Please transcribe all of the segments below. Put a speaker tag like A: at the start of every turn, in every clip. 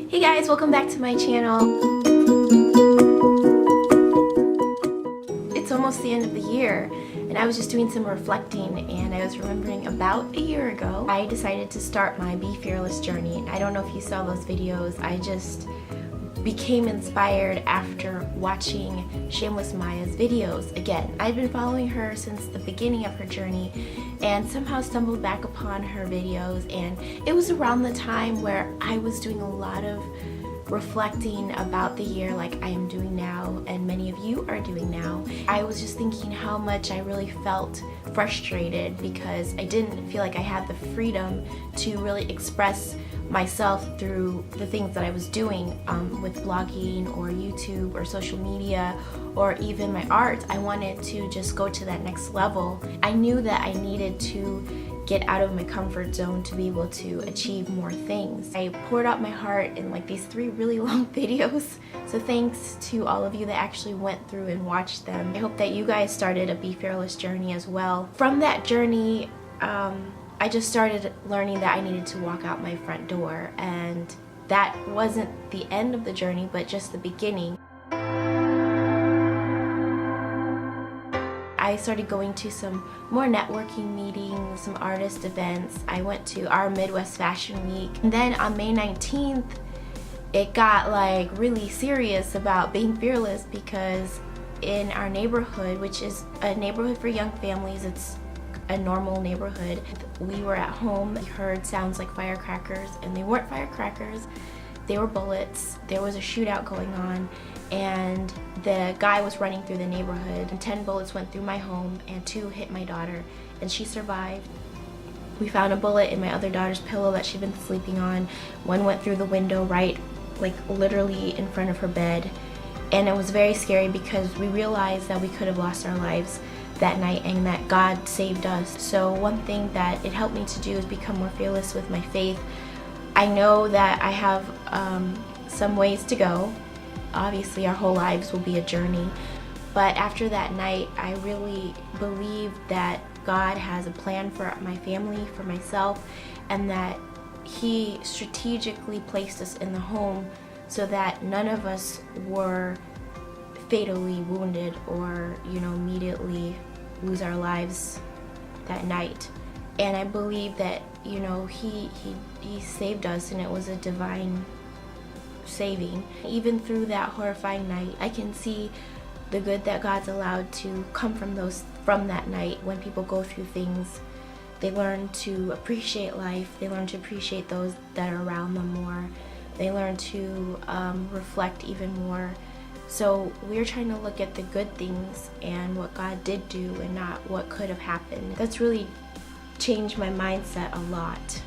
A: Hey guys, welcome back to my channel. It's almost the end of the year and I was just doing some reflecting and I was remembering about a year ago I decided to start my Be Fearless journey. And I don't know if you saw those videos. I just became inspired after watching Shameless Maya's videos again. I'd been following her since the beginning of her journey and somehow stumbled back upon her videos, and it was around the time where I was doing a lot of reflecting about the year like I am doing now and many of you are doing now. I was just thinking how much I really felt frustrated because I didn't feel like I had the freedom to really express myself through the things that I was doing with blogging or YouTube or social media or even my art. I wanted to just go to that next level. I knew that I needed to get out of my comfort zone to be able to achieve more things. I poured out my heart in like these 3 really long videos, so thanks to all of you that actually went through and watched them. I hope that you guys started a Be Fearless journey as well. From that journey, I just started learning that I needed to walk out my front door, and that wasn't the end of the journey but just the beginning. I started going to some more networking meetings, some artist events. I went to our Midwest Fashion Week, and then on May 19th it got like really serious about being fearless because in our neighborhood, which is a neighborhood for young families, it's a normal neighborhood. We were at home, we heard sounds like firecrackers, and they weren't firecrackers, they were bullets. There was a shootout going on and the guy was running through the neighborhood, and 10 bullets went through my home and 2 hit my daughter and she survived. We found a bullet in my other daughter's pillow that she'd been sleeping on. One went through the window right, like literally in front of her bed, and it was very scary because we realized that we could have lost our lives that night and that God saved us. So one thing that it helped me to do is become more fearless with my faith. I know that I have some ways to go. Obviously our whole lives will be a journey, but after that night I really believe that God has a plan for my family, for myself, and that He strategically placed us in the home so that none of us were fatally wounded or, you know, immediately lose our lives that night. And I believe that, you know, he saved us, and it was a divine saving. Even through that horrifying night, I can see the good that God's allowed to come from that night. When people go through things, they learn to appreciate life, they learn to appreciate those that are around them more, they learn to reflect even more. So we're trying to look at the good things and what God did do and not what could have happened. That's really changed my mindset a lot.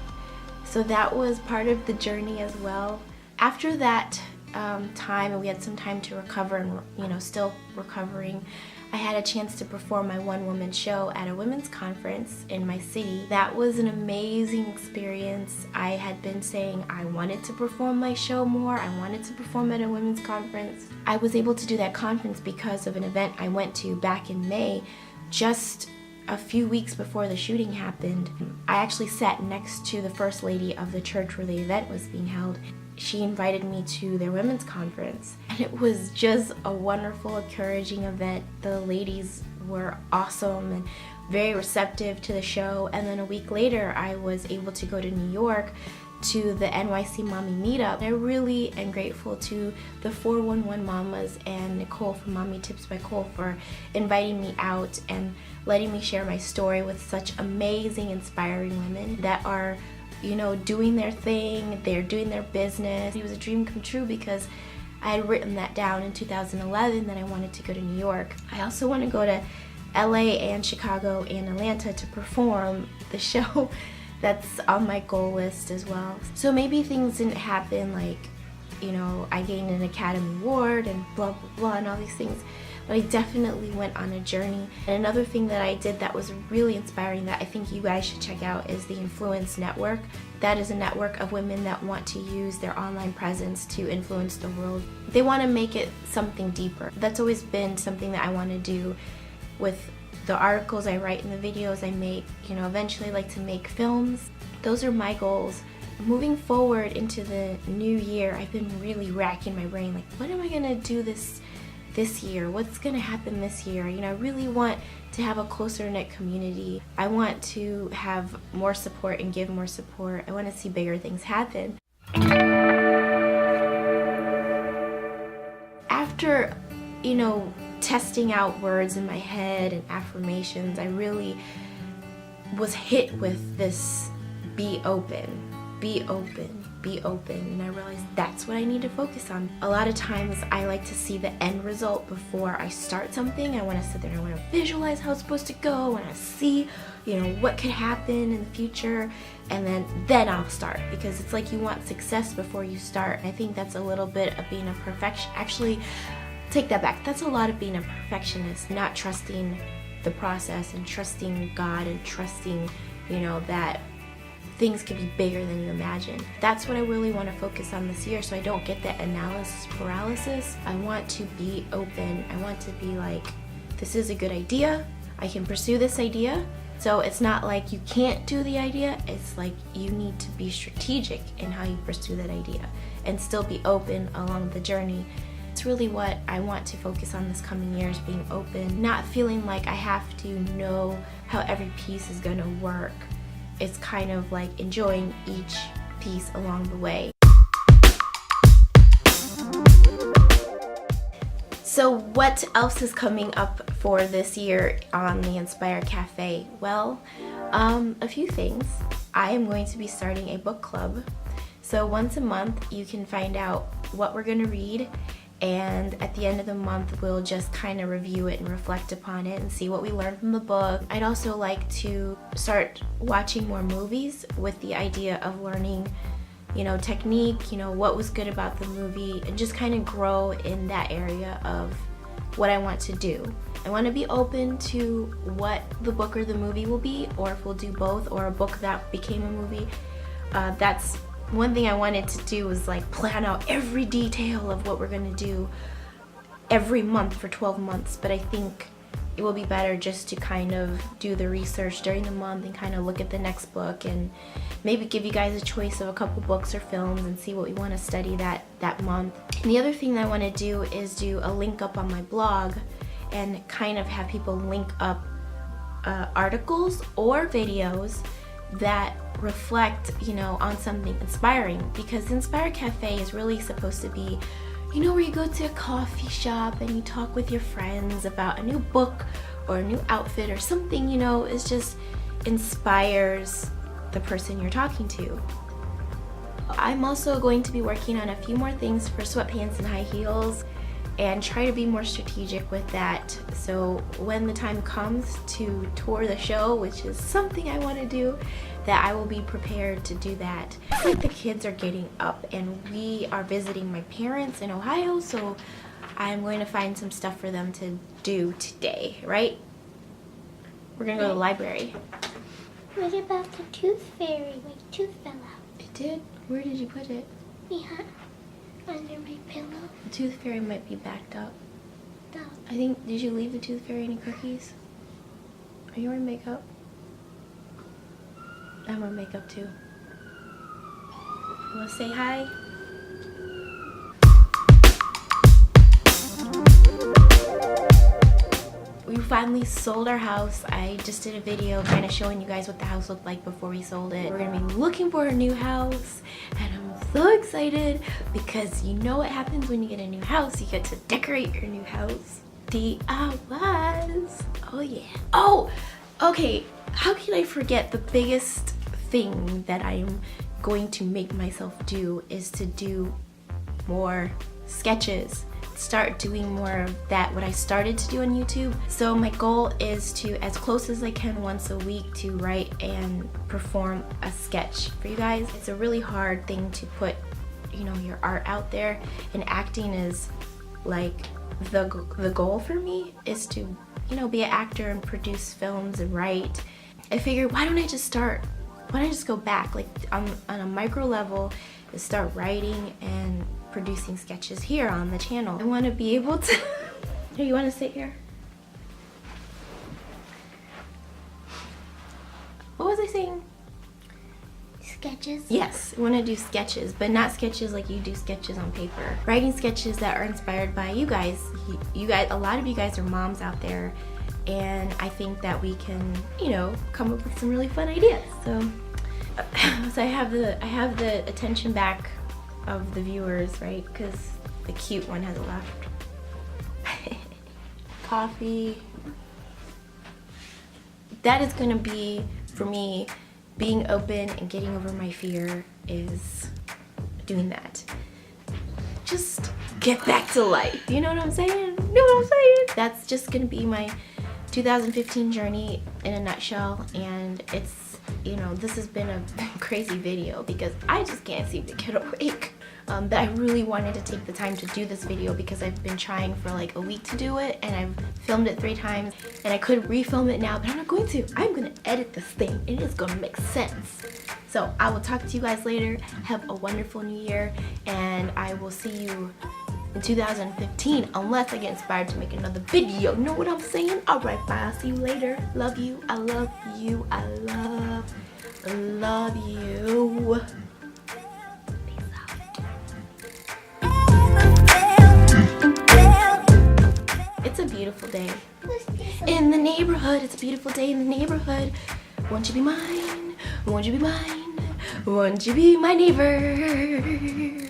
A: So that was part of the journey as well. After that time, and we had some time to recover and, you know, still recovering, I had a chance to perform my one-woman show at a women's conference in my city. That was an amazing experience. I had been saying I wanted to perform my show more. I wanted to perform at a women's conference. I was able to do that conference because of an event I went to back in May, just a few weeks before the shooting happened. I actually sat next to the first lady of the church where the event was being held. She invited me to their women's conference, and it was just a wonderful, encouraging event. The ladies were awesome and very receptive to the show. And then a week later I was able to go to New York to the NYC Mommy Meetup. I really am grateful to the 411 Mamas and Nicole from Mommy Tips by Cole for inviting me out and letting me share my story with such amazing, inspiring women that are, you know, doing their thing, they're doing their business. It was a dream come true because I had written that down in 2011 that I wanted to go to New York. I also want to go to LA and Chicago and Atlanta to perform the show. That's on my goal list as well. So maybe things didn't happen like, you know, I gained an Academy Award and blah blah blah and all these things, but I definitely went on a journey. And another thing that I did that was really inspiring that I think you guys should check out is the Influence Network. That is a network of women that want to use their online presence to influence the world. They want to make it something deeper. That's always been something that I want to do with the articles I write and the videos I make. You know, eventually I'd like to make films. Those are my goals moving forward into the new year, I've been really racking my brain, like, what am I gonna do this year? What's gonna happen this year? You know, I really want to have a closer knit community. I want to have more support and give more support. I want to see bigger things happen. After, you know, testing out words in my head and affirmations, I really was hit with this: be open, be open, be open. And I realized that's what I need to focus on. A lot of times I like to see the end result before I start something. I want to sit there and I want to visualize how it's supposed to go. I want to see, you know, what could happen in the future, and then I'll start, because it's like you want success before you start. I think that's a little bit of being a perfection. Actually, take that back. That's a lot of being a perfectionist, not trusting the process and trusting God and trusting, you know, that things could be bigger than you imagine. That's what I really want to focus on this year, so I don't get that analysis paralysis. I want to be open. I want to be like, this is a good idea. I can pursue this idea. So it's not like you can't do the idea. It's like you need to be strategic in how you pursue that idea and still be open along the journey. It's really what I want to focus on this coming year, is being open, not feeling like I have to know how every piece is gonna work. It's kind of like enjoying each piece along the way. So what else is coming up for this year on the Inspire Cafe? Well, a few things. I am going to be starting a book club. So once a month you can find out what we're gonna read, and at the end of the month we'll just kind of review it and reflect upon it and see what we learned from the book. I'd also like to start watching more movies with the idea of learning, you know, technique, you know, what was good about the movie, and just kind of grow in that area of what I want to do. I want to be open to what the book or the movie will be, or if we'll do both, or a book that became a movie. That's one thing I wanted to do, was like plan out every detail of what we're gonna do every month for 12 months, but I think it will be better just to kind of do the research during the month and kind of look at the next book and maybe give you guys a choice of a couple books or films and see what we want to study that month. And the other thing that I want to do is do a link up on my blog and kind of have people link up articles or videos that reflect, you know, on something inspiring, because Inspire Cafe is really supposed to be, you know, where you go to a coffee shop and you talk with your friends about a new book or a new outfit or something, you know, it just inspires the person you're talking to. I'm also going to be working on a few more things for sweatpants and high heels and try to be more strategic with that, so when the time comes to tour the show, which is something I want to do, that I will be prepared to do that. It's like the kids are getting up and we are visiting my parents in Ohio, so I'm going to find some stuff for them to do today, right? We're gonna go to the library.
B: What about the tooth fairy? My tooth fell out.
A: It did? Where did you put it?
B: Yeah, under my pillow.
A: The tooth fairy might be backed up.
B: No.
A: I think, did you leave the tooth fairy any cookies? Are you wearing makeup? I'm wearing makeup too. You wanna say hi? We finally sold our house. I just did a video kind of showing you guys what the house looked like before we sold it. We're gonna be looking for a new house, and I'm so excited because you know what happens when you get a new house. You get to decorate your new house. DIYs. Oh yeah. Oh, okay. How can I forget the biggest thing that I'm going to make myself do is to do more sketches. Start doing more of that, what I started to do on YouTube. So my goal is to, as close as I can once a week, to write and perform a sketch for you guys. It's a really hard thing to put, you know, your art out there, and acting is like the goal for me, is to, you know, be an actor and produce films and write. I figured, why don't I just start, why don't I just go back, like on a micro level, and start writing and producing sketches here on the channel. I want to be able to here, you want to sit here? What was I saying?
B: sketches?
A: Yes, I want to do sketches, but not sketches like you do sketches on paper. Writing sketches that are inspired by you guys. You guys, a lot of you guys are moms out there, and I think that we can, you know, come up with some really fun ideas. So I have the attention back of the viewers, right? Because the cute one has left. Coffee. That is gonna be, for me, being open and getting over my fear is doing that. Just get back to life. You know what I'm saying? You know what I'm saying? That's just gonna be my 2015 journey in a nutshell, and it's, you know, this has been a crazy video because I just can't seem to get awake. But I really wanted to take the time to do this video because I've been trying for like a week to do it, and I've filmed it 3 times, and I could refilm it now, but I'm not going to. I'm gonna edit this thing, and it's gonna make sense. So I will talk to you guys later. Have a wonderful new year, and I will see you in 2015 unless I get inspired to make another video. Know what I'm saying? Alright, bye. I'll see you later. Love you. I love you. I love you. It's a beautiful day in the neighborhood. It's a beautiful day in the neighborhood. Won't you be mine? Won't you be mine? Won't you be my neighbor?